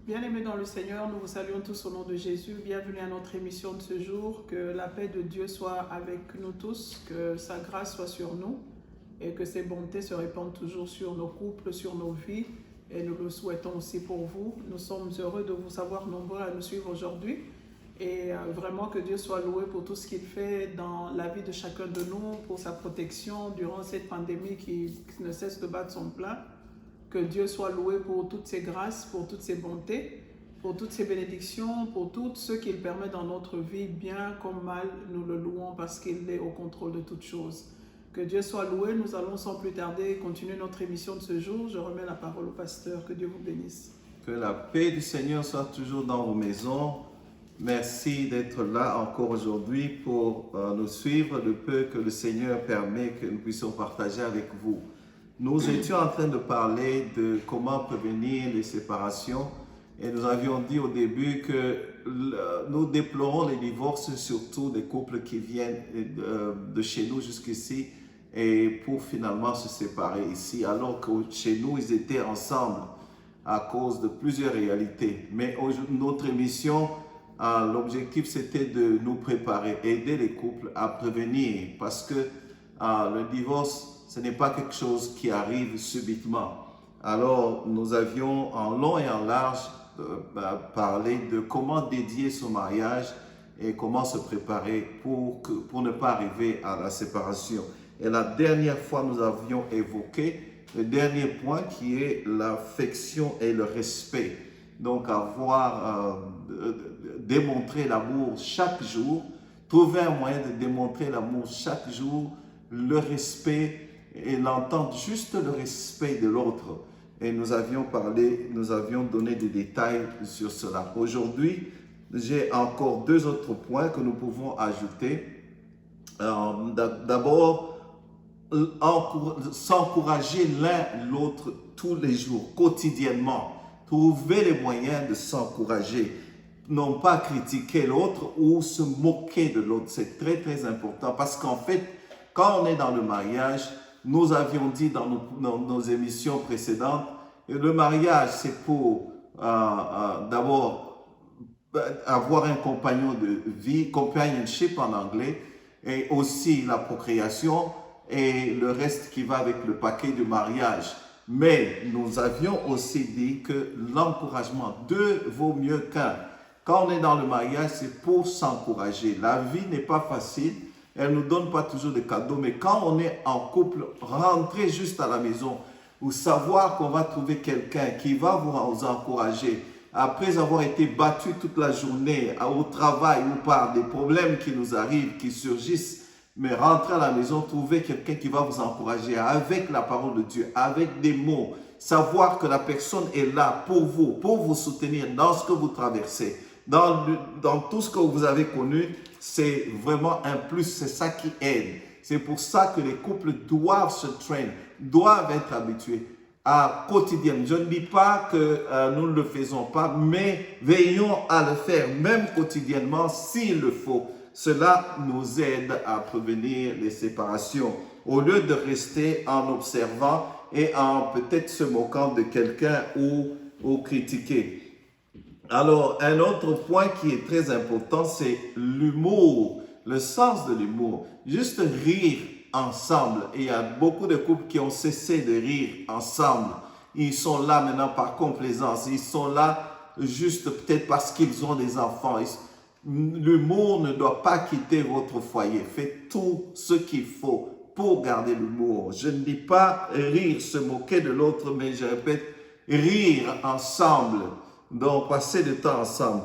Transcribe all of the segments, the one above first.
Bien-aimés dans le Seigneur, nous vous saluons tous au nom de Jésus. Bienvenue à notre émission de ce jour. Que la paix de Dieu soit avec nous tous, que sa grâce soit sur nous et que ses bontés se répandent toujours sur nos couples, sur nos vies. Et nous le souhaitons aussi pour vous. Nous sommes heureux de vous savoir nombreux à nous suivre aujourd'hui. Et vraiment que Dieu soit loué pour tout ce qu'il fait dans la vie de chacun de nous, pour sa protection durant cette pandémie qui ne cesse de battre son plein. Que Dieu soit loué pour toutes ses grâces, pour toutes ses bontés, pour toutes ses bénédictions, pour tout ce qu'il permet dans notre vie, bien comme mal, nous le louons parce qu'il est au contrôle de toutes choses. Que Dieu soit loué. Nous allons sans plus tarder continuer notre émission de ce jour. Je remets la parole au pasteur. Que Dieu vous bénisse. Que la paix du Seigneur soit toujours dans vos maisons. Merci d'être là encore aujourd'hui pour nous suivre le peu que le Seigneur permet que nous puissions partager avec vous. Nous étions en train de parler de comment prévenir les séparations et nous avions dit au début que nous déplorons les divorces, surtout des couples qui viennent de chez nous jusqu'ici et pour finalement se séparer ici, alors que chez nous, ils étaient ensemble à cause de plusieurs réalités. Mais notre émission, l'objectif, c'était de nous préparer, aider les couples à prévenir parce que le divorce, ce n'est pas quelque chose qui arrive subitement. Alors, nous avions en long et en large parlé de comment dédier son mariage et comment se préparer pour ne pas arriver à la séparation. Et la dernière fois, nous avions évoqué le dernier point qui est l'affection et le respect. Donc, démontrer l'amour chaque jour, trouver un moyen de démontrer l'amour chaque jour, le respect et l'entente, juste le respect de l'autre. Et nous avions donné des détails sur cela. Aujourd'hui, j'ai encore deux autres points que nous pouvons ajouter. D'abord, s'encourager l'un l'autre tous les jours, quotidiennement. Trouver les moyens de s'encourager. Non pas critiquer l'autre ou se moquer de l'autre. C'est très, très important parce qu'en fait, quand on est dans le mariage, nous avions dit dans nos émissions précédentes, le mariage, c'est pour d'abord avoir un compagnon de vie, companionship en anglais, et aussi la procréation et le reste qui va avec le paquet du mariage. Mais nous avions aussi dit que l'encouragement, deux vaut mieux qu'un. Quand on est dans le mariage, c'est pour s'encourager. La vie n'est pas facile. Elle ne nous donne pas toujours de cadeaux, mais quand on est en couple, rentrer juste à la maison ou savoir qu'on va trouver quelqu'un qui va vous encourager après avoir été battu toute la journée au travail ou par des problèmes qui nous arrivent, qui surgissent, mais rentrer à la maison, trouver quelqu'un qui va vous encourager avec la parole de Dieu, avec des mots, savoir que la personne est là pour vous soutenir dans ce que vous traversez, dans tout ce que vous avez connu. C'est vraiment un plus, c'est ça qui aide. C'est pour ça que les couples doivent se traîner, doivent être habitués à quotidiennement. Je ne dis pas que nous ne le faisons pas, mais veillons à le faire, même quotidiennement s'il le faut. Cela nous aide à prévenir les séparations, au lieu de rester en observant et en peut-être se moquant de quelqu'un ou critiquer. Alors, un autre point qui est très important, c'est l'humour, le sens de l'humour. Juste rire ensemble. Et il y a beaucoup de couples qui ont cessé de rire ensemble. Ils sont là maintenant par complaisance. Ils sont là juste peut-être parce qu'ils ont des enfants. L'humour ne doit pas quitter votre foyer. Faites tout ce qu'il faut pour garder l'humour. Je ne dis pas rire, se moquer de l'autre, mais je répète, rire ensemble. Donc, passer du temps ensemble.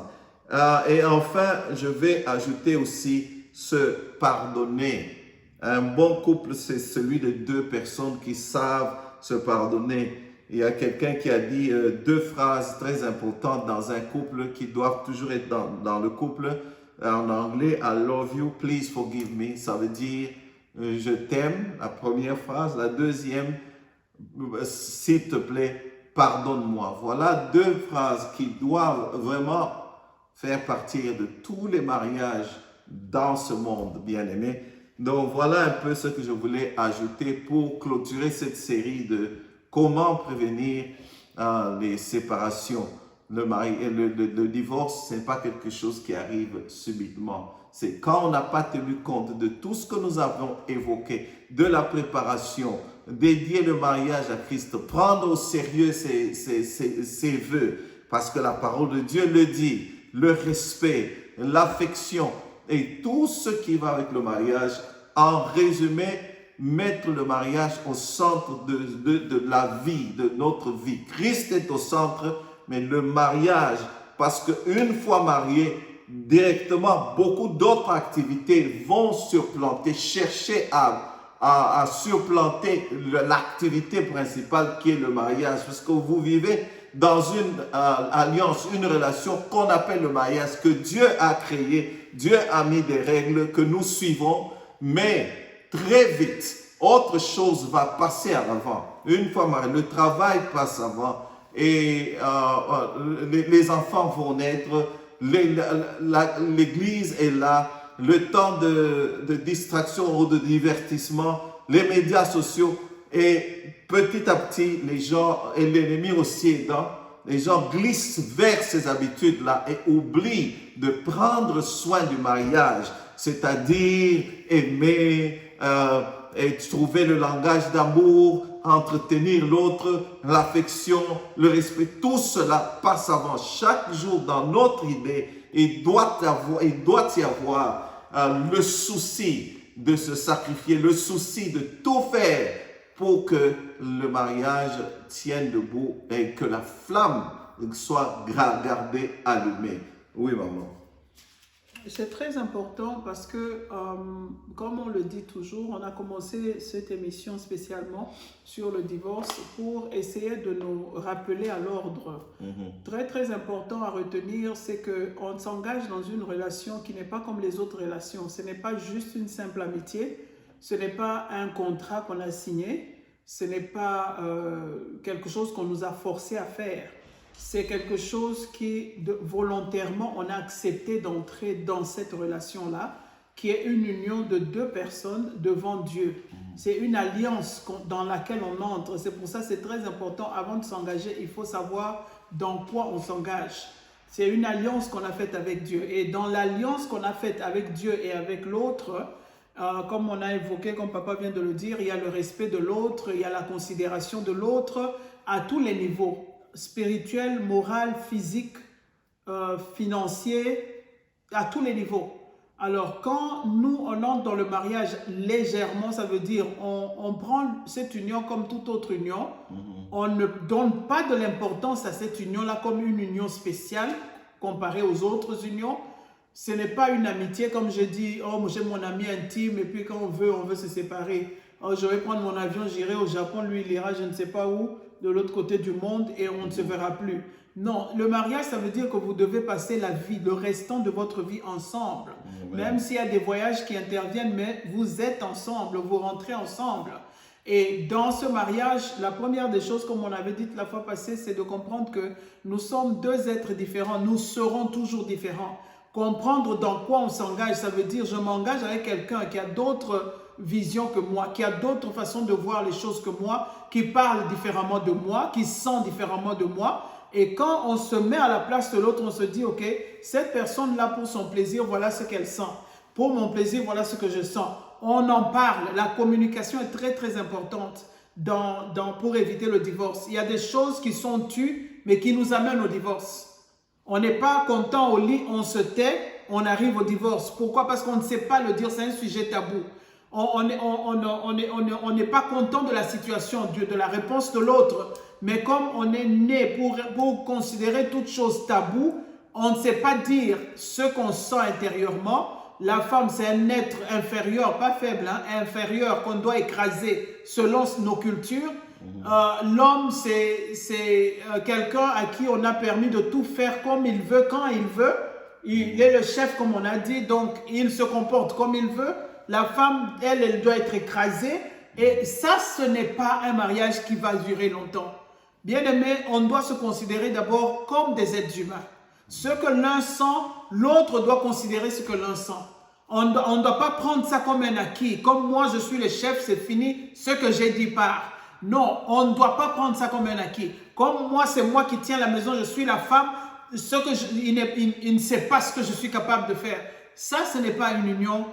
Et enfin, je vais ajouter aussi se pardonner. Un bon couple, c'est celui de deux personnes qui savent se pardonner. Il y a quelqu'un qui a dit deux phrases très importantes dans un couple qui doivent toujours être dans le couple. En anglais, I love you, please forgive me. Ça veut dire je t'aime, la première phrase. La deuxième, s'il te plaît, pardonne-moi. Voilà deux phrases qui doivent vraiment faire partir de tous les mariages dans ce monde, bien-aimé. Donc, voilà un peu ce que je voulais ajouter pour clôturer cette série de comment prévenir les séparations. Le divorce, ce n'est pas quelque chose qui arrive subitement. C'est quand on n'a pas tenu compte de tout ce que nous avons évoqué, de la préparation, dédier le mariage à Christ, prendre au sérieux ses vœux, parce que la parole de Dieu le dit, le respect, l'affection et tout ce qui va avec le mariage. En résumé, mettre le mariage au centre de la vie, de notre vie. Christ est au centre, mais le mariage, parce qu'une fois marié, directement, beaucoup d'autres activités vont supplanter, chercher à supplanter l'activité principale qui est le mariage. Parce que vous vivez dans une alliance, une relation qu'on appelle le mariage, que Dieu a créé. Dieu a mis des règles que nous suivons, mais très vite, autre chose va passer en avant. Une fois marié, le travail passe avant et les enfants vont naître, l'église est là, le temps de distraction ou de divertissement, les médias sociaux, et petit à petit, les gens, et l'ennemi aussi aidant, les gens glissent vers ces habitudes-là et oublient de prendre soin du mariage, c'est-à-dire aimer, et trouver le langage d'amour, entretenir l'autre, l'affection, le respect. Tout cela passe avant. Chaque jour dans notre idée, il doit y avoir le souci de se sacrifier, le souci de tout faire pour que le mariage tienne debout et que la flamme soit gardée allumée. Oui, maman. C'est très important parce que, comme on le dit toujours, on a commencé cette émission spécialement sur le divorce pour essayer de nous rappeler à l'ordre. Très, très important à retenir, c'est qu'on s'engage dans une relation qui n'est pas comme les autres relations. Ce n'est pas juste une simple amitié, ce n'est pas un contrat qu'on a signé, ce n'est pas quelque chose qu'on nous a forcé à faire. C'est quelque chose qui, volontairement, on a accepté d'entrer dans cette relation-là, qui est une union de deux personnes devant Dieu. C'est une alliance dans laquelle on entre. C'est pour ça que c'est très important, avant de s'engager, il faut savoir dans quoi on s'engage. C'est une alliance qu'on a faite avec Dieu. Et dans l'alliance qu'on a faite avec Dieu et avec l'autre, comme on a évoqué, comme papa vient de le dire, il y a le respect de l'autre, il y a la considération de l'autre à tous les niveaux. Spirituel, moral, physique, financier, à tous les niveaux. Alors, quand nous, on entre dans le mariage légèrement, ça veut dire on prend cette union comme toute autre union. On ne donne pas de l'importance à cette union-là comme une union spéciale comparée aux autres unions. Ce n'est pas une amitié, comme je dis, oh, j'ai mon ami intime et puis quand on veut se séparer. Oh, je vais prendre mon avion, j'irai au Japon, lui il ira je ne sais pas où, de l'autre côté du monde et on ne se verra plus. Non, le mariage, ça veut dire que vous devez passer la vie, le restant de votre vie ensemble. Même s'il y a des voyages qui interviennent, mais vous êtes ensemble, vous rentrez ensemble. Et dans ce mariage, la première des choses, comme on avait dit la fois passée, c'est de comprendre que nous sommes deux êtres différents, nous serons toujours différents. Comprendre dans quoi on s'engage, ça veut dire je m'engage avec quelqu'un qui a d'autres visions que moi, qui a d'autres façons de voir les choses que moi, qui parle différemment de moi, qui sent différemment de moi. Et quand on se met à la place de l'autre, on se dit, ok, cette personne-là, pour son plaisir, voilà ce qu'elle sent. Pour mon plaisir, voilà ce que je sens. On en parle. La communication est très, très importante pour éviter le divorce. Il y a des choses qui sont tues, mais qui nous amènent au divorce. On n'est pas content au lit, on se tait, on arrive au divorce. Pourquoi? Parce qu'on ne sait pas le dire, c'est un sujet tabou. On n'est pas content de la situation, de la réponse de l'autre. Mais comme on est né pour considérer toute chose taboue, on ne sait pas dire ce qu'on sent intérieurement. La femme, c'est un être inférieur, pas faible, hein, inférieur, qu'on doit écraser selon nos cultures. L'homme, c'est quelqu'un à qui on a permis de tout faire comme il veut, quand il veut. Il est le chef, comme on a dit, donc il se comporte comme il veut. La femme, elle doit être écrasée. Et ça, ce n'est pas un mariage qui va durer longtemps. Bien aimé, on doit se considérer d'abord comme des êtres humains. Ce que l'un sent, l'autre doit considérer ce que l'un sent. On ne doit pas prendre ça comme un acquis. Comme moi, je suis le chef, c'est fini, ce que j'ai dit part. Non, on ne doit pas prendre ça comme un acquis. Comme moi, c'est moi qui tiens la maison, je suis la femme, il ne sait pas ce que je suis capable de faire. Ça, ce n'est pas une union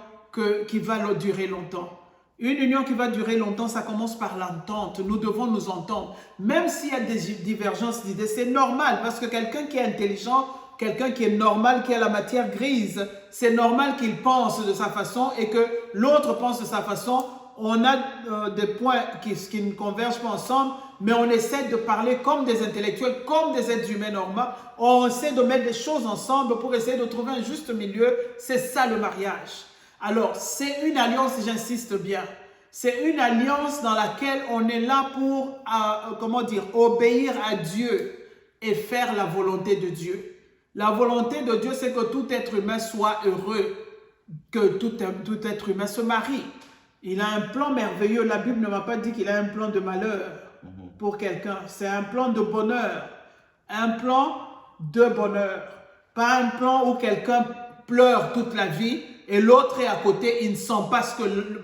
qui va durer longtemps. Une union qui va durer longtemps, ça commence par l'entente. Nous devons nous entendre. Même s'il y a des divergences d'idées, c'est normal parce que quelqu'un qui est intelligent, quelqu'un qui est normal, qui a la matière grise, c'est normal qu'il pense de sa façon et que l'autre pense de sa façon. On a des points qui ne convergent pas ensemble, mais on essaie de parler comme des intellectuels, comme des êtres humains normaux. On essaie de mettre des choses ensemble pour essayer de trouver un juste milieu. C'est ça le mariage. Alors, c'est une alliance, j'insiste bien, c'est une alliance dans laquelle on est là pour, obéir à Dieu et faire la volonté de Dieu. La volonté de Dieu, c'est que tout être humain soit heureux, que tout être humain se marie. Il a un plan merveilleux. La Bible ne m'a pas dit qu'il a un plan de malheur pour quelqu'un. C'est un plan de bonheur. Un plan de bonheur. Pas un plan où quelqu'un pleure toute la vie et l'autre est à côté, il ne sent pas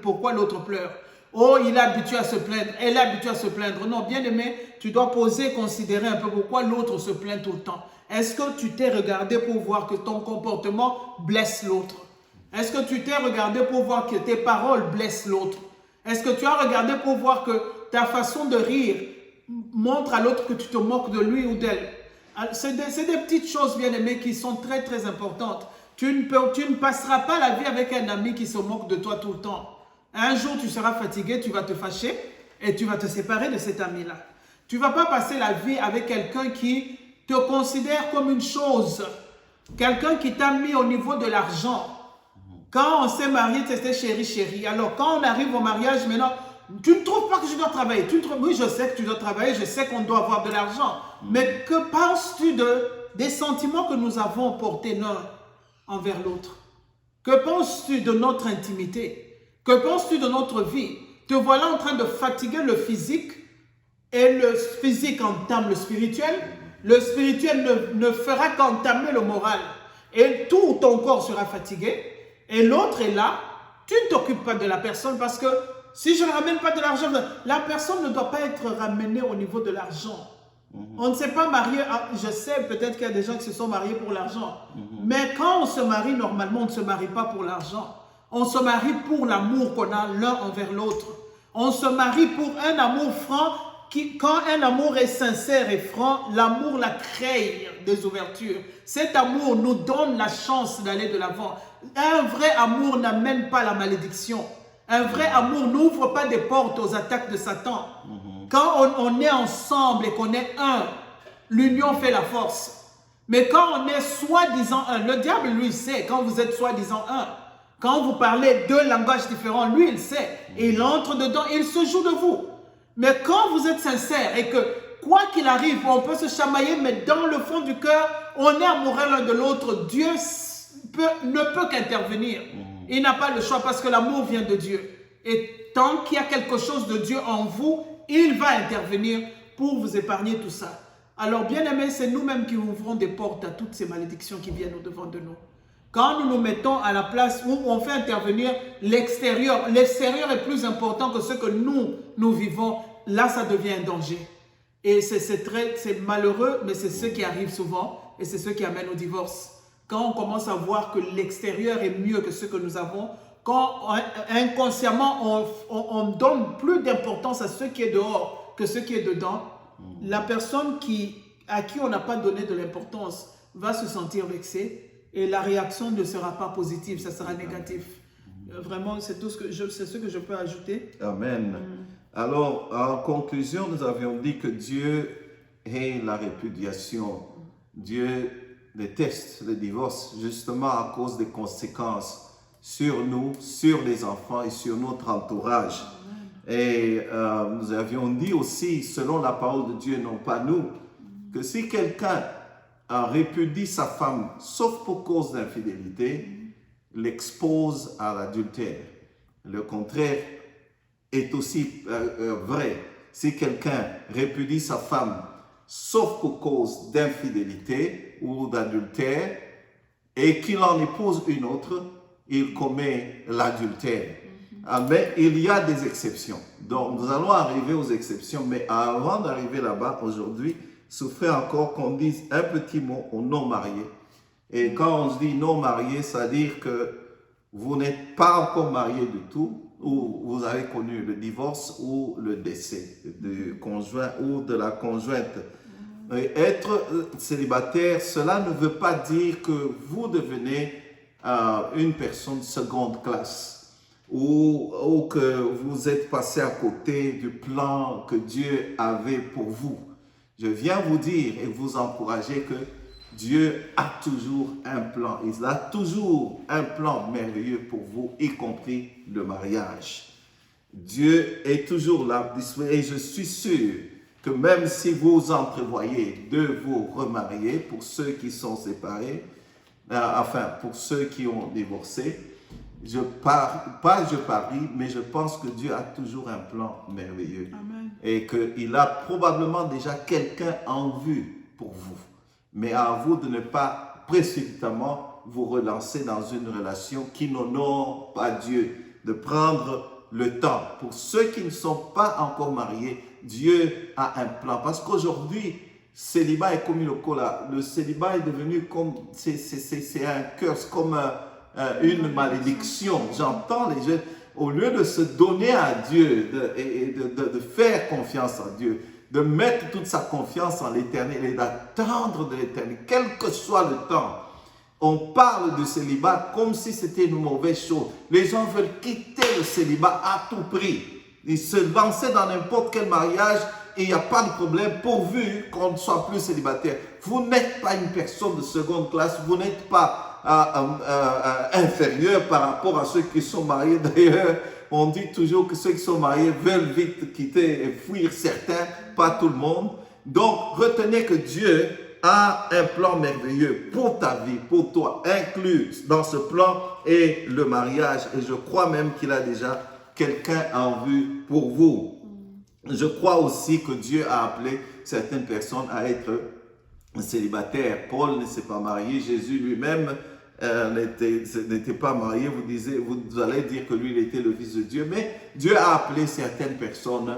pourquoi l'autre pleure. Oh, il est habitué à se plaindre, elle est habituée à se plaindre. Non, bien aimé, tu dois poser, considérer un peu pourquoi l'autre se plaint tout le temps. Est-ce que tu t'es regardé pour voir que ton comportement blesse l'autre? Est-ce que tu t'es regardé pour voir que tes paroles blessent l'autre? Est-ce que tu as regardé pour voir que ta façon de rire montre à l'autre que tu te moques de lui ou d'elle? C'est des petites choses, bien aimées, qui sont très, très importantes. Tu ne passeras pas la vie avec un ami qui se moque de toi tout le temps. Un jour, tu seras fatigué, tu vas te fâcher et tu vas te séparer de cet ami-là. Tu ne vas pas passer la vie avec quelqu'un qui te considère comme une chose. Quelqu'un qui t'a mis au niveau de l'argent. Quand on s'est marié, c'était chéri, chéri. Alors, quand on arrive au mariage, maintenant, tu ne trouves pas que je dois travailler. Oui, je sais que tu dois travailler, je sais qu'on doit avoir de l'argent. Mais que penses-tu des sentiments que nous avons portés l'un envers l'autre? Que penses-tu de notre intimité? Que penses-tu de notre vie? Te voilà en train de fatiguer le physique et le physique entame le spirituel. Le spirituel ne fera qu'entamer le moral. Et tout ton corps sera fatigué. Et l'autre est là. Tu ne t'occupes pas de la personne parce que si je ne ramène pas de l'argent, la personne ne doit pas être ramenée au niveau de l'argent. On ne s'est pas marié, je sais peut-être qu'il y a des gens qui se sont mariés pour l'argent, mais quand on se marie, normalement, on ne se marie pas pour l'argent. On se marie pour l'amour qu'on a l'un envers l'autre. On se marie pour un amour franc, quand un amour est sincère et franc, l'amour la crée des ouvertures. Cet amour nous donne la chance d'aller de l'avant. Un vrai amour n'amène pas la malédiction. Un vrai amour n'ouvre pas des portes aux attaques de Satan. Quand on est ensemble et qu'on est un, l'union fait la force. Mais quand on est soi-disant un, le diable, lui, sait quand vous êtes soi-disant un. Quand vous parlez deux langages différents, lui, il sait. Et il entre dedans, il se joue de vous. Mais quand vous êtes sincère et que, quoi qu'il arrive, on peut se chamailler, mais dans le fond du cœur, on est amoureux l'un de l'autre. Dieu ne peut qu'intervenir. Il n'a pas le choix parce que l'amour vient de Dieu. Et tant qu'il y a quelque chose de Dieu en vous, il va intervenir pour vous épargner tout ça. Alors, bien aimés, c'est nous-mêmes qui ouvrons des portes à toutes ces malédictions qui viennent au-devant de nous. Quand nous nous mettons à la place où on fait intervenir l'extérieur, l'extérieur est plus important que ce que nous vivons, là, ça devient un danger. Et c'est malheureux, mais c'est ce qui arrive souvent et c'est ce qui amène au divorce. Quand on commence à voir que l'extérieur est mieux que ce que nous avons, quand inconsciemment on donne plus d'importance à ce qui est dehors que ce qui est dedans, la personne à qui on n'a pas donné de l'importance va se sentir vexée et la réaction ne sera pas positive, ça sera négatif. Vraiment, c'est ce que je peux ajouter. Amen. Alors, en conclusion, nous avions dit que Dieu hait la répudiation. Dieu déteste le divorce justement à cause des conséquences sur nous, sur les enfants et sur notre entourage. Et nous avions dit aussi, selon la parole de Dieu, non pas nous, que si quelqu'un répudie sa femme, sauf pour cause d'infidélité, l'expose à l'adultère. Le contraire est aussi vrai. Si quelqu'un répudie sa femme, sauf pour cause d'infidélité ou d'adultère, et qu'il en épouse une autre, il commet l'adultère. Mais il y a des exceptions. Donc, nous allons arriver aux exceptions. Mais avant d'arriver là-bas, aujourd'hui, souffrez encore qu'on dise un petit mot aux non-mariés. Et quand on se dit non-mariés, ça veut dire que vous n'êtes pas encore marié du tout, ou vous avez connu le divorce ou le décès du conjoint ou de la conjointe. Et être célibataire, cela ne veut pas dire que vous devenez une personne seconde classe ou que vous êtes passé à côté du plan que Dieu avait pour vous. Je viens vous dire et vous encourager que Dieu a toujours un plan. Il a toujours un plan merveilleux pour vous, y compris le mariage. Dieu est toujours là et je suis sûr que même si vous entrevoyez de vous remarier, pour ceux qui sont séparés, pour ceux qui ont divorcé, je parie, mais je pense que Dieu a toujours un plan merveilleux. Amen. Et qu'il a probablement déjà quelqu'un en vue pour vous. Mais à vous de ne pas précipitamment vous relancer dans une relation qui n'honore pas Dieu, de prendre le temps. Pour ceux qui ne sont pas encore mariés, Dieu a un plan. Parce qu'aujourd'hui, célibat est comme une cola. Le célibat est devenu comme, c'est un curse, comme une malédiction. J'entends les jeunes, au lieu de se donner à Dieu et de faire confiance en Dieu, de mettre toute sa confiance en l'éternel et d'attendre de l'éternel, quel que soit le temps. On parle du célibat comme si c'était une mauvaise chose. Les gens veulent quitter le célibat à tout prix. Ils se lancer dans n'importe quel mariage et il n'y a pas de problème pourvu qu'on ne soit plus célibataire. Vous n'êtes pas une personne de seconde classe, vous n'êtes pas inférieur par rapport à ceux qui sont mariés. D'ailleurs, on dit toujours que ceux qui sont mariés veulent vite quitter et fuir certains, pas tout le monde. Donc, retenez que Dieu a un plan merveilleux pour ta vie, pour toi, inclus dans ce plan est le mariage. Et je crois même qu'il a déjà quelqu'un en vue pour vous. Je crois aussi que Dieu a appelé certaines personnes à être célibataires. Paul ne s'est pas marié, Jésus lui-même n'était pas marié. Vous allez dire que lui, il était le Fils de Dieu, mais Dieu a appelé certaines personnes.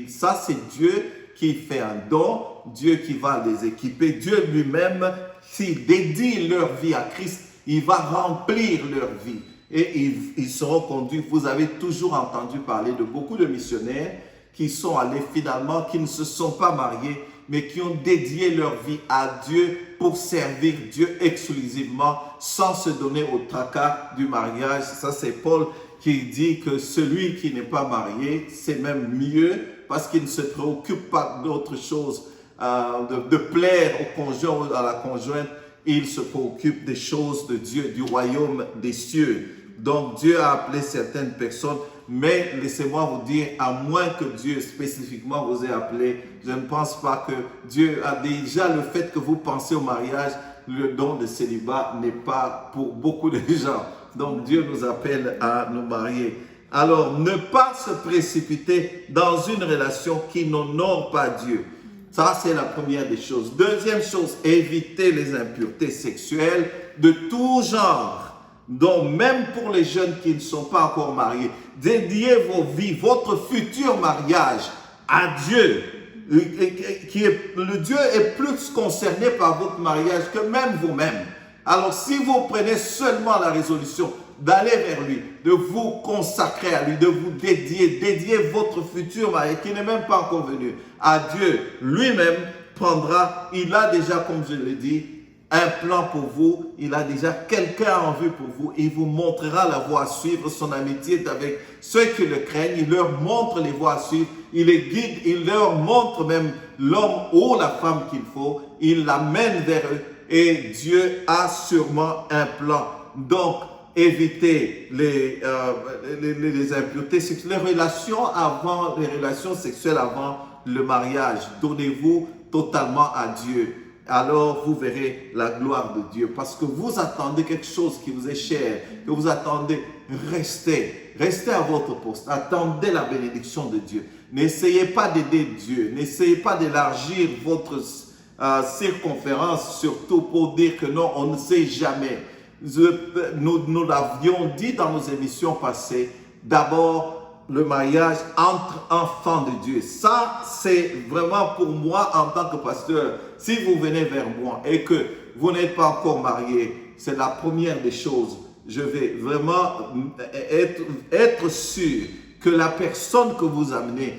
Ça, c'est Dieu qui fait un don, Dieu qui va les équiper. Dieu lui-même, s'il dédie leur vie à Christ, il va remplir leur vie. Et ils seront conduits. Vous avez toujours entendu parler de beaucoup de missionnaires qui sont allés finalement, qui ne se sont pas mariés, mais qui ont dédié leur vie à Dieu pour servir Dieu exclusivement, sans se donner au tracas du mariage. Ça, c'est Paul qui dit que celui qui n'est pas marié, c'est même mieux, parce qu'il ne se préoccupe pas d'autre chose, de plaire au conjoint ou à la conjointe. Il se préoccupe des choses de Dieu, du royaume des cieux. Donc, Dieu a appelé certaines personnes, mais laissez-moi vous dire, à moins que Dieu spécifiquement vous ait appelé, je ne pense pas que Dieu a déjà le fait que vous pensez au mariage, le don de célibat n'est pas pour beaucoup de gens. Donc, Dieu nous appelle à nous marier. Alors, ne pas se précipiter dans une relation qui n'honore pas Dieu. Ça, c'est la première des choses. Deuxième chose, éviter les impuretés sexuelles de tout genre. Donc, même pour les jeunes qui ne sont pas encore mariés, dédiez vos vies, votre futur mariage à Dieu. Le Dieu est plus concerné par votre mariage que même vous-même. Alors, si vous prenez seulement la résolution d'aller vers lui, de vous consacrer à lui, de vous dédier votre futur mariage qui n'est même pas encore venu à Dieu, lui-même prendra, il a déjà, comme je l'ai dit, un plan pour vous, il a déjà quelqu'un en vue pour vous, il vous montrera la voie à suivre, son amitié est avec ceux qui le craignent, il leur montre les voies à suivre, il les guide, il leur montre même l'homme ou la femme qu'il faut, il l'amène vers eux et Dieu a sûrement un plan. Donc, évitez les impuretés sexuelles, les relations sexuelles avant le mariage. Donnez-vous totalement à Dieu. Alors vous verrez la gloire de Dieu. Parce que vous attendez quelque chose qui vous est cher, que vous attendez, restez à votre poste. Attendez la bénédiction de Dieu. N'essayez pas d'aider Dieu. N'essayez pas d'élargir votre circonférence, surtout pour dire que non, on ne sait jamais. Nous l'avions dit dans nos émissions passées, d'abord le mariage entre enfants de Dieu. Ça, c'est vraiment pour moi en tant que pasteur. Si vous venez vers moi et que vous n'êtes pas encore marié, c'est la première des choses. Je vais vraiment être sûr que la personne que vous amenez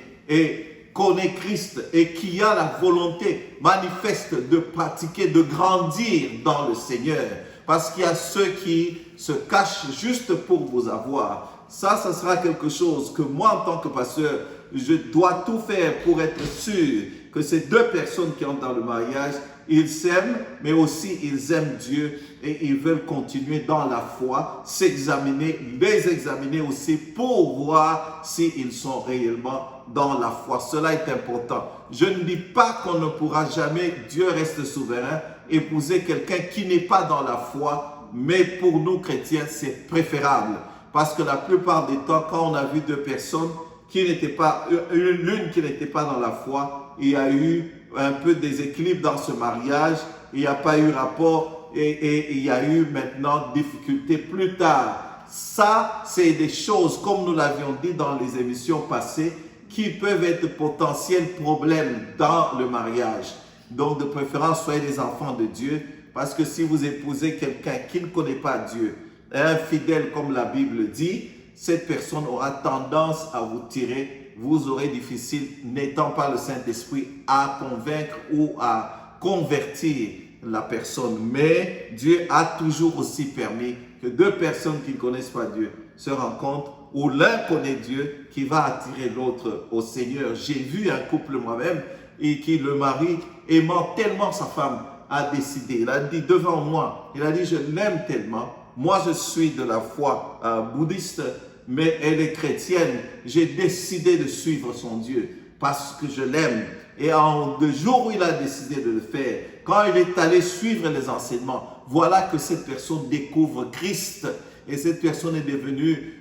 connaît Christ et qui a la volonté manifeste de pratiquer, de grandir dans le Seigneur. Parce qu'il y a ceux qui se cachent juste pour vous avoir. Ça sera quelque chose que moi, en tant que pasteur, je dois tout faire pour être sûr que ces deux personnes qui entrent dans le mariage, ils s'aiment, mais aussi ils aiment Dieu et ils veulent continuer dans la foi, s'examiner, les examiner aussi pour voir s'ils sont réellement dans la foi. Cela est important. Je ne dis pas qu'on ne pourra jamais, Dieu reste souverain, épouser quelqu'un qui n'est pas dans la foi, mais pour nous chrétiens, c'est préférable. Parce que la plupart des temps, quand on a vu deux personnes qui n'étaient pas, l'une qui n'était pas dans la foi, il y a eu un peu déséquilibre dans ce mariage, il n'y a pas eu rapport et il y a eu maintenant difficulté plus tard. Ça, c'est des choses, comme nous l'avions dit dans les émissions passées, qui peuvent être potentiels problèmes dans le mariage. Donc, de préférence, soyez des enfants de Dieu, parce que si vous épousez quelqu'un qui ne connaît pas Dieu, infidèle comme la Bible dit, cette personne aura tendance à vous tirer. Vous aurez difficile, n'étant pas le Saint-Esprit, à convaincre ou à convertir la personne. Mais Dieu a toujours aussi permis que deux personnes qui ne connaissent pas Dieu se rencontrent, où l'un connaît Dieu qui va attirer l'autre au Seigneur. J'ai vu un couple moi-même et qui le mari, aimant tellement sa femme, a décidé. Il a dit devant moi, il a dit je l'aime tellement. Moi je suis de la foi bouddhiste, mais elle est chrétienne. J'ai décidé de suivre son Dieu parce que je l'aime. Et le jour où il a décidé de le faire, quand il est allé suivre les enseignements, voilà que cette personne découvre Christ. Et cette personne est devenue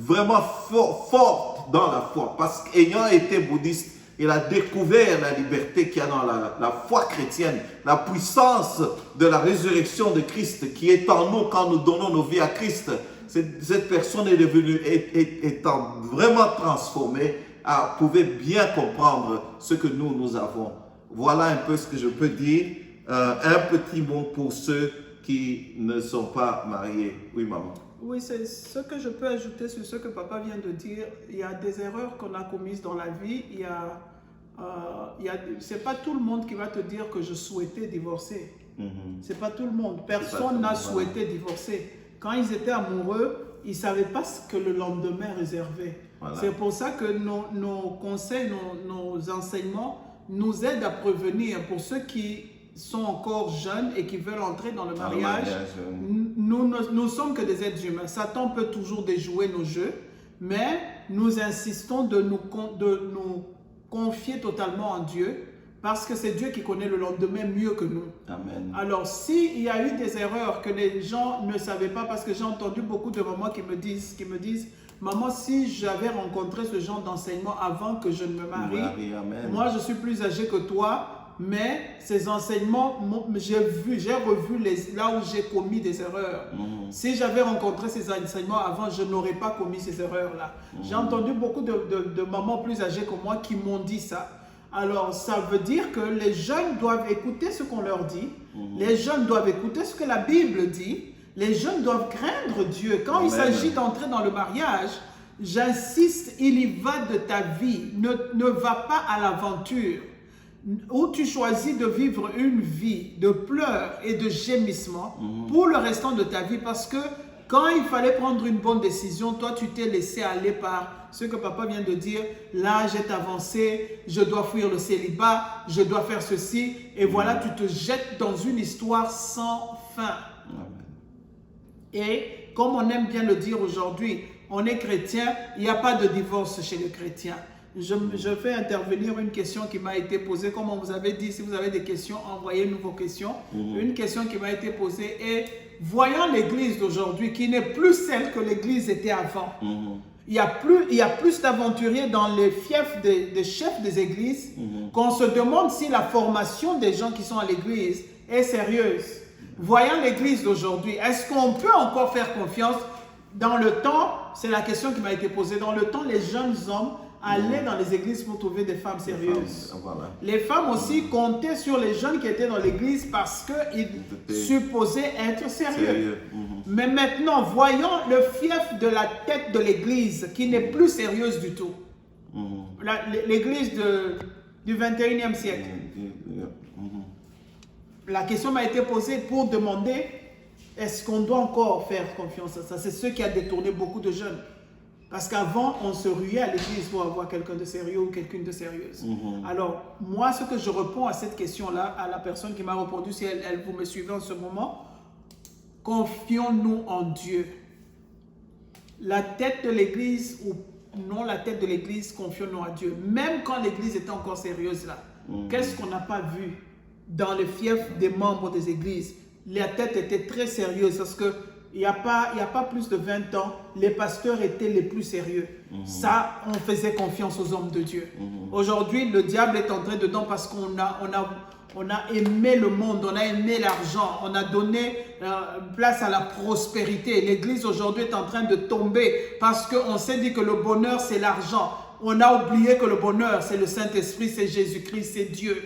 vraiment forte dans la foi. Parce qu'ayant été bouddhiste, il a découvert la liberté qu'il y a dans la foi chrétienne, la puissance de la résurrection de Christ qui est en nous quand nous donnons nos vies à Christ. Cette personne est devenue, étant vraiment transformée, pouvait bien comprendre ce que nous avons. Voilà un peu ce que je peux dire. Un petit mot pour ceux qui ne sont pas mariés. Oui, maman. Oui, c'est ce que je peux ajouter sur ce que papa vient de dire. Il y a des erreurs qu'on a commises dans la vie. C'est pas tout le monde qui va te dire que je souhaitais divorcer. C'est pas tout le monde. Personne n'a souhaité divorcer. Quand ils étaient amoureux, ils ne savaient pas ce que le lendemain réservait. Voilà. C'est pour ça que nos conseils, nos enseignements nous aident à prévenir. Pour ceux qui sont encore jeunes et qui veulent entrer dans le mariage, nous sommes que des êtres humains. Satan peut toujours déjouer nos jeux, mais nous insistons de nous confier totalement en Dieu, parce que c'est Dieu qui connaît le lendemain mieux que nous. Amen. Alors, s'il y a eu des erreurs que les gens ne savaient pas, parce que j'ai entendu beaucoup de mamans qui me disent, maman, si j'avais rencontré ce genre d'enseignement avant que je ne me marie, moi je suis plus âgé que toi, mais ces enseignements, j'ai revu là où j'ai commis des erreurs. Si j'avais rencontré ces enseignements avant, je n'aurais pas commis ces erreurs-là. J'ai entendu beaucoup de mamans plus âgées que moi qui m'ont dit ça. Alors, ça veut dire que les jeunes doivent écouter ce qu'on leur dit. Les jeunes doivent écouter ce que la Bible dit. Les jeunes doivent craindre Dieu. Quand il s'agit d'entrer dans le mariage, j'insiste, il y va de ta vie. Ne va pas à l'aventure où tu choisis de vivre une vie de pleurs et de gémissements pour le restant de ta vie, parce que quand il fallait prendre une bonne décision, toi tu t'es laissé aller par ce que papa vient de dire, l'âge est avancé, je dois fuir le célibat, je dois faire ceci, et voilà, tu te jettes dans une histoire sans fin. Et comme on aime bien le dire aujourd'hui, on est chrétien, il n'y a pas de divorce chez les chrétiens. Je fais intervenir une question qui m'a été posée, comme on vous avait dit, si vous avez des questions, envoyez-nous vos questions. Une question qui m'a été posée est, voyant l'église d'aujourd'hui, qui n'est plus celle que l'église était avant, il y a plus d'aventuriers dans les fiefs des chefs des églises, qu'on se demande si la formation des gens qui sont à l'église est sérieuse. Voyant l'église d'aujourd'hui, est-ce qu'on peut encore faire confiance? dans le temps, c'est la question qui m'a été posée, dans le temps, les jeunes hommes allaient dans les églises pour trouver des femmes sérieuses. Voilà. Les femmes aussi comptaient sur les jeunes qui étaient dans l'église parce qu'ils supposaient être sérieux. Mais maintenant, voyons le fief de la tête de l'église qui n'est plus sérieuse du tout. L'église du 21e siècle. La question m'a été posée pour demander est-ce qu'on doit encore faire confiance à ça? C'est ce qui a détourné beaucoup de jeunes. Parce qu'avant, on se ruait à l'église pour avoir quelqu'un de sérieux ou quelqu'une de sérieuse. Alors, moi, ce que je réponds à cette question-là, à la personne qui m'a répondu, si vous me suivez en ce moment, confions-nous en Dieu. La tête de l'église ou non la tête de l'église, confions-nous à Dieu. Même quand l'église était encore sérieuse là, qu'est-ce qu'on n'a pas vu dans le fief des membres des églises? La tête était très sérieuse parce que il n'y a pas plus de 20 ans, les pasteurs étaient les plus sérieux. Ça, on faisait confiance aux hommes de Dieu. Aujourd'hui, le diable est entré dedans parce qu'on a aimé le monde, on a aimé l'argent, on a donné place à la prospérité. L'église aujourd'hui est en train de tomber parce qu'on s'est dit que le bonheur, c'est l'argent. On a oublié que le bonheur, c'est le Saint-Esprit, c'est Jésus-Christ, c'est Dieu.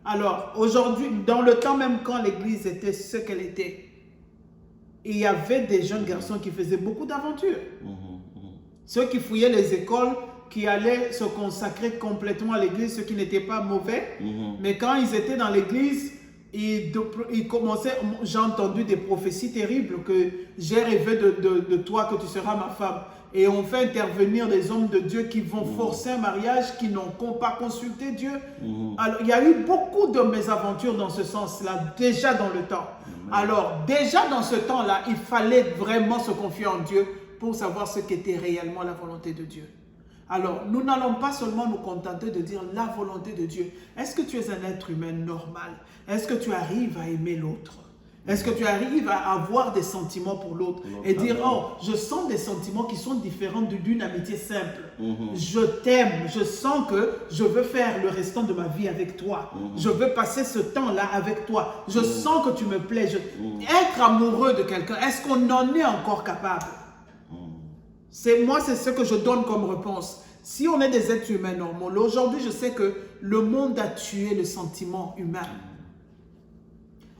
Alors, aujourd'hui, dans le temps même quand l'église était ce qu'elle était, il y avait des jeunes garçons qui faisaient beaucoup d'aventures. Ceux qui fouillaient les écoles, qui allaient se consacrer complètement à l'église, ceux qui n'étaient pas mauvais. Mais quand ils étaient dans l'église, ils commençaient, j'ai entendu des prophéties terribles que j'ai rêvé de toi, que tu seras ma femme. Et on fait intervenir des hommes de Dieu qui vont forcer un mariage, qui n'ont pas consulté Dieu. Alors, il y a eu beaucoup de mésaventures dans ce sens-là, déjà dans le temps. Alors, déjà dans ce temps-là, il fallait vraiment se confier en Dieu pour savoir ce qu'était réellement la volonté de Dieu. Alors, nous n'allons pas seulement nous contenter de dire la volonté de Dieu. Est-ce que tu es un être humain normal? Est-ce que tu arrives à aimer l'autre? Est-ce que tu arrives à avoir des sentiments pour l'autre et dire, oh, je sens des sentiments qui sont différents d'une amitié simple. Je t'aime, je sens que je veux faire le restant de ma vie avec toi. Je veux passer ce temps-là avec toi. Je sens que tu me plais. Être amoureux de quelqu'un, est-ce qu'on en est encore capable? Moi, c'est ce que je donne comme réponse. Si on est des êtres humains normaux, aujourd'hui, je sais que le monde a tué le sentiment humain.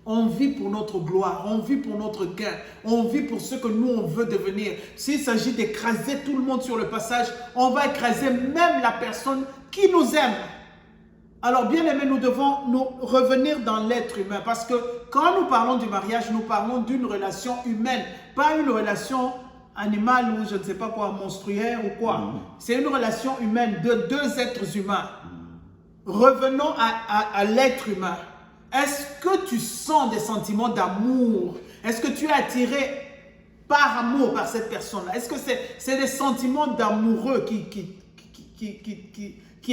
On vit pour notre gloire, on vit pour notre gain, on vit pour ce que nous on veut devenir. S'il s'agit d'écraser tout le monde sur le passage, on va écraser même la personne qui nous aime. Alors bien aimés, nous devons nous revenir dans l'être humain parce que quand nous parlons du mariage, nous parlons d'une relation humaine, pas une relation animale ou je ne sais pas quoi, monstruaire ou quoi. C'est une relation humaine de deux êtres humains. Revenons à l'être humain. Est-ce que tu sens des sentiments d'amour? Est-ce que tu es attiré par amour par cette personne-là? Est-ce que c'est des sentiments d'amoureux qui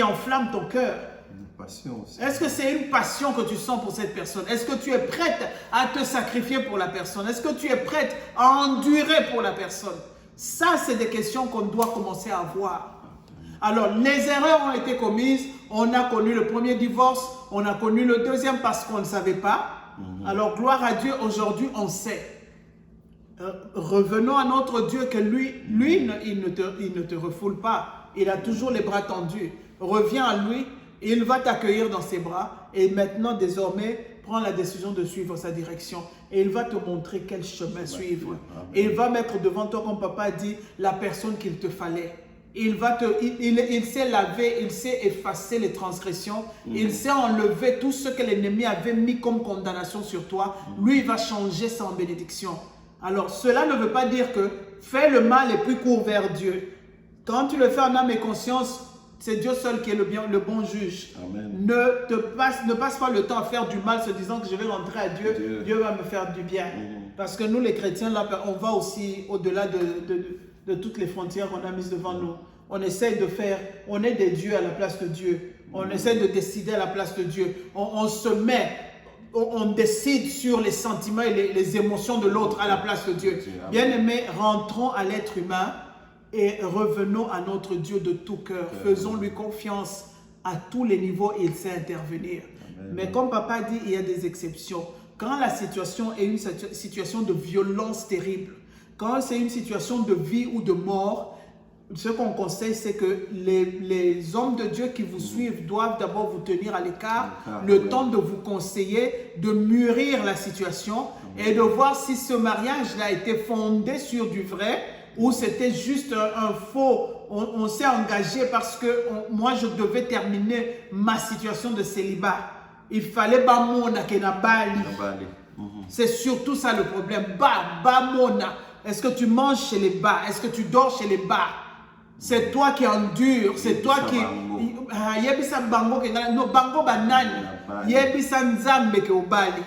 enflamment ton cœur? Une passion aussi. Est-ce que c'est une passion que tu sens pour cette personne? Est-ce que tu es prête à te sacrifier pour la personne? Est-ce que tu es prête à endurer pour la personne? Ça, c'est des questions qu'on doit commencer à avoir. Alors, les erreurs ont été commises. On a connu le premier divorce. On a connu le deuxième parce qu'on ne savait pas. Alors, gloire à Dieu, aujourd'hui, on sait. Revenons à notre Dieu que lui il ne te refoule pas. Il a toujours les bras tendus. Reviens à lui. Il va t'accueillir dans ses bras. Et maintenant, désormais, prends la décision de suivre sa direction. Et il va te montrer quel chemin suivre. Et il va mettre devant toi, comme papa a dit, la personne qu'il te fallait. Il sait laver, il sait effacer les transgressions, il sait enlever tout ce que l'ennemi avait mis comme condamnation sur toi. Lui, il va changer ça en bénédiction. Alors, cela ne veut pas dire que fais le mal et puis cours vers Dieu. Quand tu le fais en âme et conscience, c'est Dieu seul qui est le bon juge. Amen. Ne passe pas le temps à faire du mal se disant que je vais rentrer à Dieu, Dieu va me faire du bien. Parce que nous, les chrétiens, là, on va aussi au-delà de toutes les frontières qu'on a mises devant nous. On essaie de faire, on est des dieux à la place de Dieu. On essaie de décider à la place de Dieu. On décide sur les sentiments et les émotions de l'autre à la place de Dieu. Bien-aimés, rentrons à l'être humain et revenons à notre Dieu de tout cœur. Faisons-lui confiance à tous les niveaux et il sait intervenir. Amen. Mais comme papa dit, il y a des exceptions. Quand la situation est une situation de violence terrible, quand c'est une situation de vie ou de mort, ce qu'on conseille, c'est que les hommes de Dieu qui vous suivent doivent d'abord vous tenir à l'écart, le temps de vous conseiller, de mûrir la situation et de voir si ce mariage-là était fondé sur du vrai ou c'était juste un faux. On s'est engagé parce que moi, je devais terminer ma situation de célibat. Il fallait ba mona ke na bali. C'est surtout ça le problème. Ba mona. Est-ce que tu manges chez les bas? Est-ce que tu dors chez les bas? C'est toi qui endure, c'est toi qui... Yebisa bango ke no bango banani. Yebisa nzambe ke obali.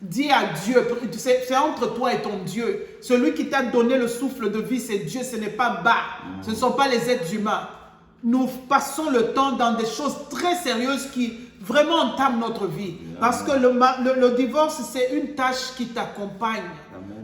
Dis à Dieu, c'est entre toi et ton Dieu. Celui qui t'a donné le souffle de vie, c'est Dieu, ce n'est pas bas. Ce ne sont pas les êtres humains. Nous passons le temps dans des choses très sérieuses qui vraiment entament notre vie. Parce que le divorce, c'est une tâche qui t'accompagne.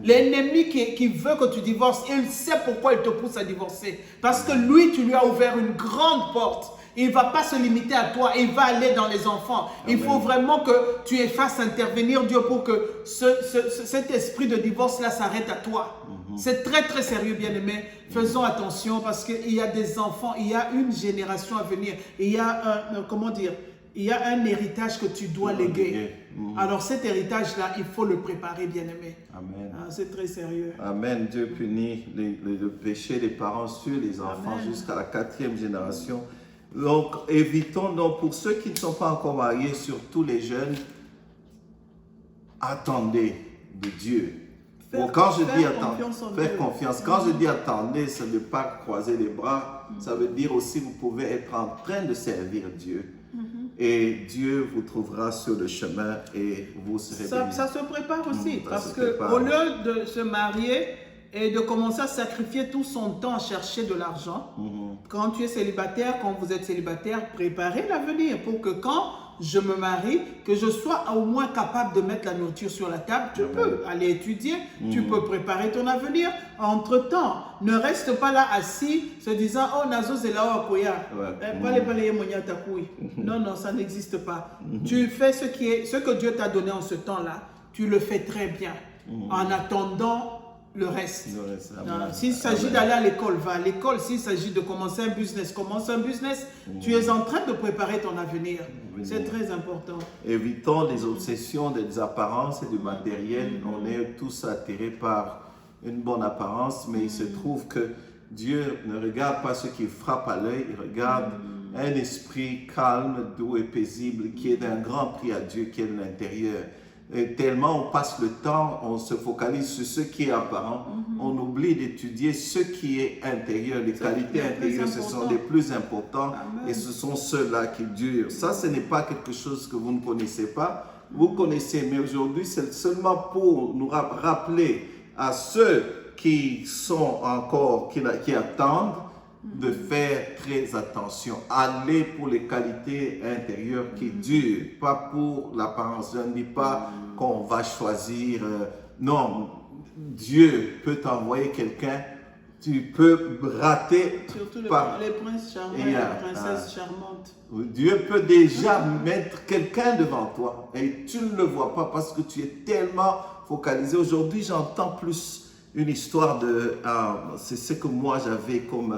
L'ennemi qui veut que tu divorces, il sait pourquoi il te pousse à divorcer. Parce que lui, tu lui as ouvert une grande porte. Il ne va pas se limiter à toi, il va aller dans les enfants. Il faut vraiment que tu fasses intervenir Dieu pour que cet esprit de divorce-là s'arrête à toi. C'est très très sérieux, bien-aimés. Faisons attention parce qu'il y a des enfants, il y a une génération à venir. Il y a il y a un héritage que tu dois léguer. Alors cet héritage-là, il faut le préparer, bien-aimé. Amen. C'est très sérieux. Amen. Dieu punit le péché des parents sur les enfants jusqu'à la 4e génération. Donc, évitons, donc, pour ceux qui ne sont pas encore mariés, surtout les jeunes, attendez de Dieu. Quand je dis faire confiance, quand je dis attendez, ça ne veut pas croiser les bras, ça veut dire aussi vous pouvez être en train de servir Dieu. Et Dieu vous trouvera sur le chemin et vous serez bénis. Ça se prépare aussi, parce qu'au lieu de se marier et de commencer à sacrifier tout son temps à chercher de l'argent, quand tu es célibataire, quand vous êtes célibataire, préparez l'avenir pour que quand je me marie, que je sois au moins capable de mettre la nourriture sur la table. Tu peux aller étudier, tu peux préparer ton avenir. Entre-temps, ne reste pas là assis se disant « Oh, nazo zela wakoya. Non, non, ça n'existe pas. Tu fais ce que Dieu t'a donné en ce temps-là. Tu le fais très bien. En attendant le reste. S'il s'agit d'aller à l'école, va à l'école. S'il s'agit de commencer un business, commence un business. Tu es en train de préparer ton avenir. C'est très important. Évitons les obsessions des apparences et du matériel. On est tous attirés par une bonne apparence, mais il se trouve que Dieu ne regarde pas ce qui frappe à l'œil, il regarde un esprit calme, doux et paisible qui est d'un grand prix à Dieu, qui est de l'intérieur. Et tellement on passe le temps, on se focalise sur ce qui est apparent, on oublie d'étudier ce qui est intérieur. Les qualités intérieures, ce sont les plus importantes et ce sont ceux-là qui durent. Ça, ce n'est pas quelque chose que vous ne connaissez pas, vous connaissez, mais aujourd'hui, c'est seulement pour nous rappeler à ceux qui sont encore, qui attendent, de faire très attention. Allez pour les qualités intérieures qui durent, pas pour l'apparence. Je ne dis pas qu'on va choisir. Non, Dieu peut t'envoyer quelqu'un. Tu peux rater. Surtout les princes charmants et les princesses charmantes. Dieu peut déjà mettre quelqu'un devant toi et tu ne le vois pas parce que tu es tellement focalisé. Aujourd'hui, j'entends plus une histoire de, c'est ce que moi j'avais comme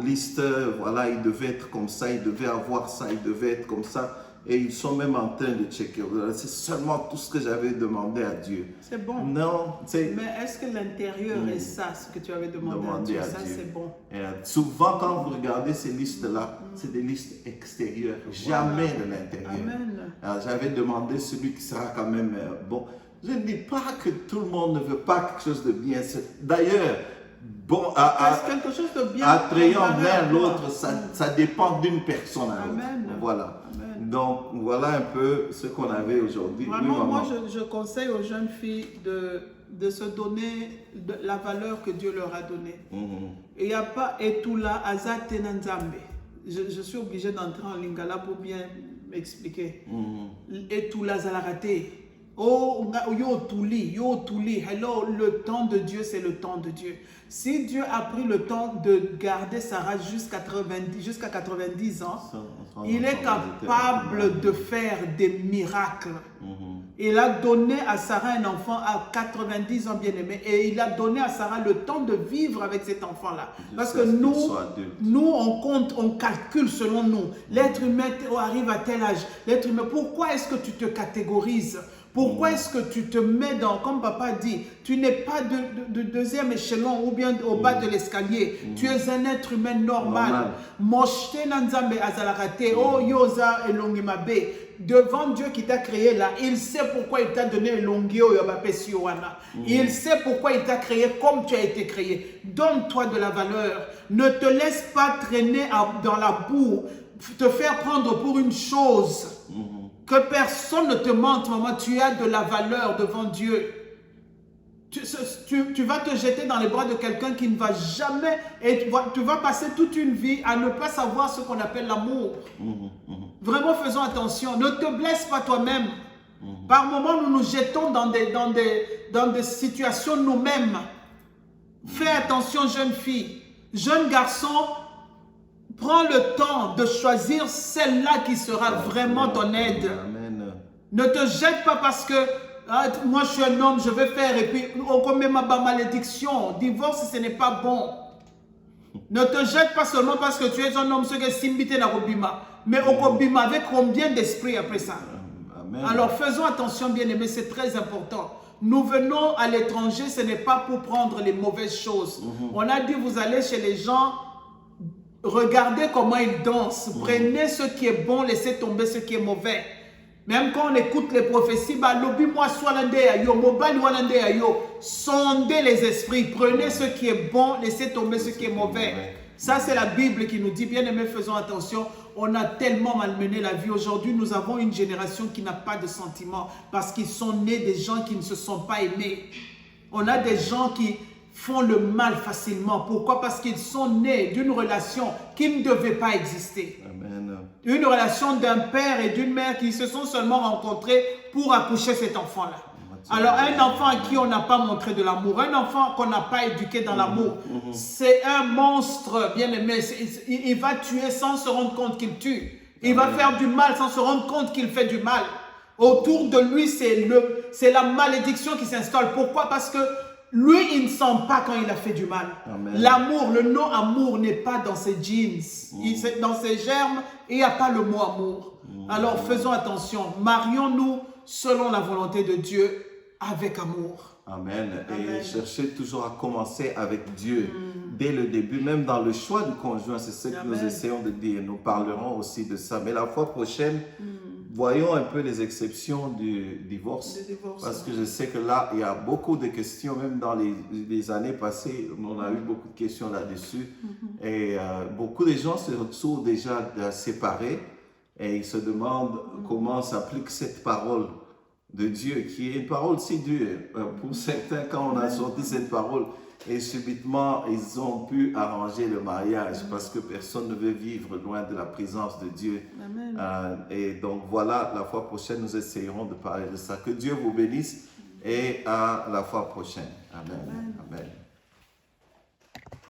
liste, voilà, il devait être comme ça, il devait avoir ça, il devait être comme ça, et ils sont même en train de checker. C'est seulement tout ce que j'avais demandé à Dieu. C'est bon. Non, mais est-ce que l'intérieur est ça, ce que tu avais demandé à Dieu? Ça, c'est bon. Et souvent, quand vous regardez ces listes-là, c'est des listes extérieures, jamais de l'intérieur. J'avais demandé celui qui sera quand même bon. Je ne dis pas que tout le monde ne veut pas quelque chose de bien. D'ailleurs, bon, quelque chose de bien attrayant l'un l'autre, ça dépend d'une personne à l'autre. Voilà. Amen. Donc, voilà un peu ce qu'on avait aujourd'hui. Vraiment, moi, je conseille aux jeunes filles de se donner la valeur que Dieu leur a donnée. Il n'y a pas et tout là, azate nanzambe. Je suis obligé d'entrer en lingala pour bien m'expliquer. Et tout là, zalaraté. Oh, yo tuli, hello, le temps de Dieu, c'est le temps de Dieu. Si Dieu a pris le temps de garder Sarah jusqu'à 90 ans, il est capable de faire des miracles. Il a donné à Sarah un enfant à 90 ans, bien aimé. Et il a donné à Sarah le temps de vivre avec cet enfant-là. Parce que nous, on compte, on calcule selon nous. L'être humain arrive à tel âge. L'être humain, pourquoi est-ce que tu te catégorises? Pourquoi est-ce que tu te mets dans, comme papa dit, tu n'es pas de deuxième échelon ou bien au bas de l'escalier. Tu es un être humain normal. Moshte nanzambe azalakate, oh yoza elongimabe. Devant Dieu qui t'a créé là, il sait pourquoi il t'a donné l'ongio yobapesiwana. Il sait pourquoi il t'a créé comme tu as été créé. Donne-toi de la valeur. Ne te laisse pas traîner dans la boue, te faire prendre pour une chose. Que personne ne te mente, maman, tu as de la valeur devant Dieu. Tu vas te jeter dans les bras de quelqu'un qui ne va jamais, et tu vas passer toute une vie à ne pas savoir ce qu'on appelle l'amour. Vraiment, faisons attention. Ne te blesse pas toi-même. Par moments, nous nous jetons dans des situations nous-mêmes. Fais attention, jeune fille. Jeune garçon, prends le temps de choisir celle-là qui sera vraiment ton aide. Amen. Ne te jette pas parce que moi je suis un homme, je vais faire et puis on commet ma malédiction. Divorce, ce n'est pas bon. Ne te jette pas seulement parce que tu es un homme, ce que Simbité na Robima. Mais au Kobima, avec combien d'esprit après ça? Amen. Alors faisons attention, bien-aimés, c'est très important. Nous venons à l'étranger, ce n'est pas pour prendre les mauvaises choses. On a dit, vous allez chez les gens, regardez comment ils dansent. Prenez ce qui est bon, laissez tomber ce qui est mauvais. Même quand on écoute les prophéties, sondez les esprits. Prenez ce qui est bon, laissez tomber ce qui est mauvais. Ça, c'est la Bible qui nous dit, bien aimés, faisons attention. On a tellement malmené la vie. Aujourd'hui, nous avons une génération qui n'a pas de sentiments parce qu'ils sont nés des gens qui ne se sont pas aimés. On a des gens qui font le mal facilement. Pourquoi? Parce qu'ils sont nés d'une relation qui ne devait pas exister. Amen. Une relation d'un père et d'une mère qui se sont seulement rencontrés pour accoucher cet enfant-là. Alors, un enfant à qui on n'a pas montré de l'amour, un enfant qu'on n'a pas éduqué dans l'amour, c'est un monstre, bien aimé. Il va tuer sans se rendre compte qu'il tue. Il va faire du mal sans se rendre compte qu'il fait du mal. Autour de lui, c'est la malédiction qui s'installe. Pourquoi? Parce que lui, il ne sent pas quand il a fait du mal. L'amour, le non-amour n'est pas dans ses jeans. Dans ses germes, il n'y a pas le mot amour. Alors, faisons attention. Marions-nous selon la volonté de Dieu, avec amour. Amen. Et cherchez toujours à commencer avec Dieu dès le début, même dans le choix du conjoint. C'est ce que nous essayons de dire. Nous parlerons aussi de ça. Mais la fois prochaine, voyons un peu les exceptions du divorce. Parce que je sais que là, il y a beaucoup de questions, même dans les années passées, on a eu beaucoup de questions là-dessus. Et beaucoup de gens se retrouvent déjà séparés et ils se demandent comment s'applique cette parole de Dieu, qui est une parole si dure. Pour certains, quand on a sorti cette parole, et subitement, ils ont pu arranger le mariage parce que personne ne veut vivre loin de la présence de Dieu. Et donc voilà, la fois prochaine, nous essayerons de parler de ça. Que Dieu vous bénisse et à la fois prochaine. Amen. Amen.